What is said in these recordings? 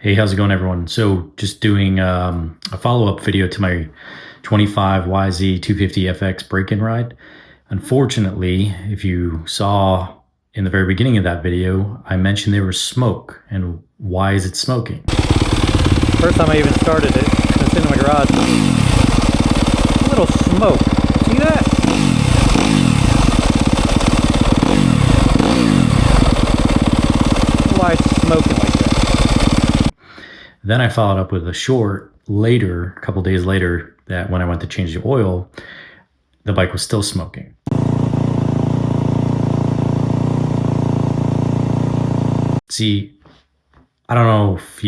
Hey, how's it going, everyone? So, just doing a follow-up video to my 25 YZ250FX break-in ride. Unfortunately, if you saw in the very beginning of that video, I mentioned there was smoke. And why is it smoking? First time I even started it, it's in my garage. A little smoke. See that? Why it's smoking like that? Then I followed up with a short later, a couple days later, that when I went to change the oil, the bike was still smoking. See, I don't know if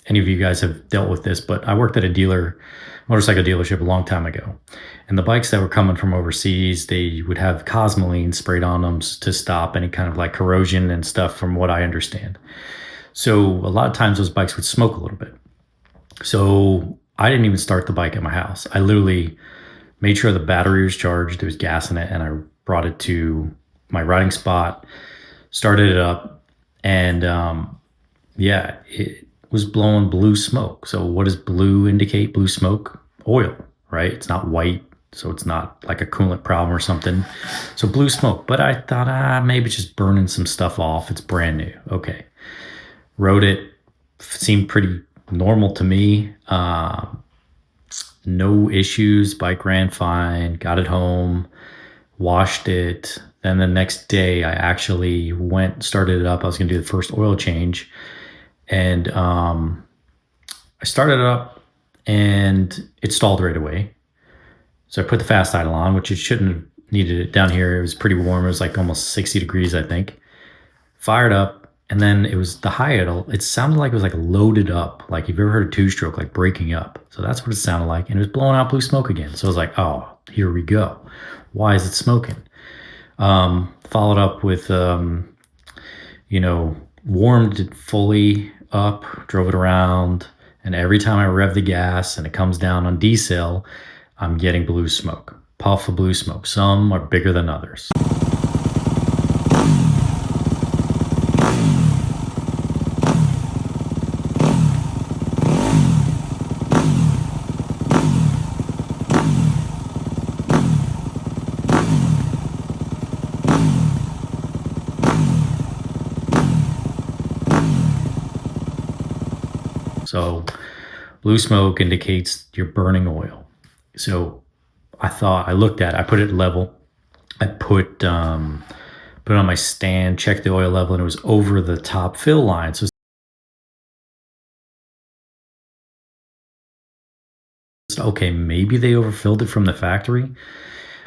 any of you guys have dealt with this, but I worked at a motorcycle dealership a long time ago. And the bikes that were coming from overseas, they would have Cosmoline sprayed on them to stop any kind of like corrosion and stuff, from what I understand. So a lot of times those bikes would smoke a little bit. So I didn't even start the bike at my house. I literally made sure the battery was charged, there was gas in it, and I brought it to my riding spot, started it up, and yeah, it was blowing blue smoke. So what does blue indicate? Blue smoke? Oil, right? It's not white, so it's not like a coolant problem or something. So blue smoke. But I thought, maybe it's just burning some stuff off. It's brand new. Okay. Rode it. Seemed pretty normal to me. No issues. Bike ran fine. Got it home. Washed it. Then the next day, I actually started it up. I was going to do the first oil change. And I started it up and it stalled right away. So I put the fast idle on, which it shouldn't have needed it down here. It was pretty warm. It was like almost 60 degrees, I think. Fired up, and then it was the high idle. It sounded like it was like loaded up. Like you've ever heard a two-stroke, like breaking up. So that's what it sounded like. And it was blowing out blue smoke again. So I was like, oh, here we go. Why is it smoking? Followed up with, warmed it fully up, drove it around, and every time I rev the gas and it comes down on decel, I'm getting blue smoke, puff of blue smoke. Some are bigger than others. So blue smoke indicates you're burning oil. So I put it level. I put it on my stand, checked the oil level, and it was over the top fill line. So okay, maybe they overfilled it from the factory.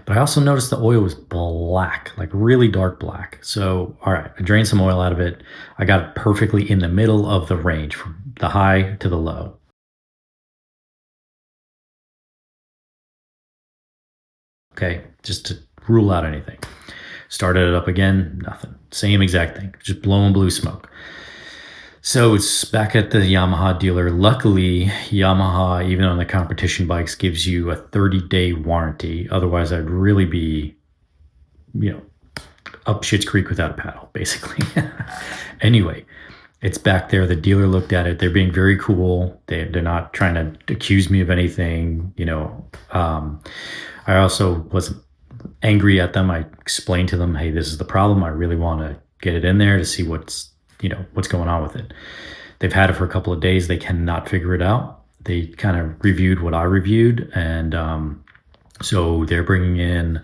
But I also noticed the oil was black, like really dark black. So, all right, I drained some oil out of it. I got it perfectly in the middle of the range, from the high to the low. Okay, just to rule out anything. Started it up again, nothing. Same exact thing, just blowing blue smoke. So it's back at the Yamaha dealer. Luckily, Yamaha, even on the competition bikes, gives you a 30-day warranty. Otherwise, I'd really be, up Shit's Creek without a paddle, basically. Anyway, it's back there. The dealer looked at it. They're being very cool. They're not trying to accuse me of anything. I also wasn't angry at them. I explained to them, hey, this is the problem. I really want to get it in there to see what's going on with it. They've had it for a couple of days. They cannot figure it out. They kind of reviewed what I reviewed. And so they're bringing in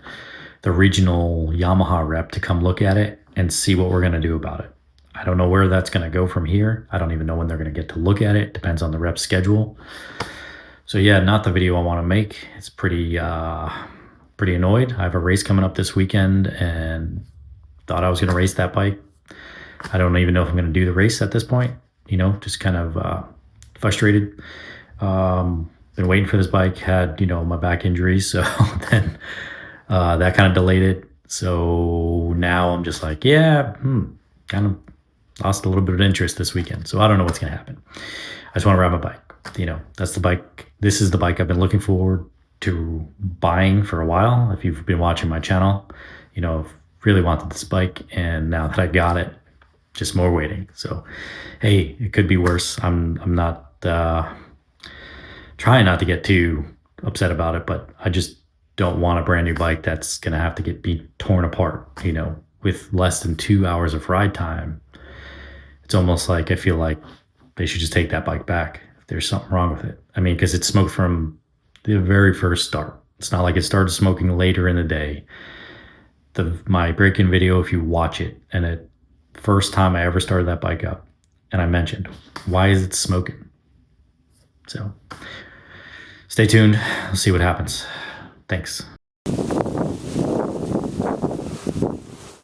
the regional Yamaha rep to come look at it and see what we're going to do about it. I don't know where that's going to go from here. I don't even know when they're going to get to look at it. Depends on the rep's schedule. So yeah, not the video I want to make. It's pretty annoyed. I have a race coming up this weekend and thought I was going to race that bike. I don't even know if I'm going to do the race at this point, just kind of frustrated. Been waiting for this bike, had, my back injury. So then that kind of delayed it. So now I'm just like, yeah, kind of lost a little bit of interest this weekend. So I don't know what's going to happen. I just want to ride my bike. That's the bike. This is the bike I've been looking forward to buying for a while. If you've been watching my channel, I've really wanted this bike. And now that I got it, just more waiting. So, hey, it could be worse. I'm not trying not to get too upset about it, but I just don't want a brand new bike that's gonna have to be torn apart, with less than 2 hours of ride time. It's almost like I feel like they should just take that bike back if there's something wrong with it. I mean, because it smoked from the very first start. It's not like it started smoking later in the day. My break-in video, if you watch it, and the first time I ever started that bike up, and I mentioned, why is it smoking? So stay tuned. We'll see what happens. Thanks.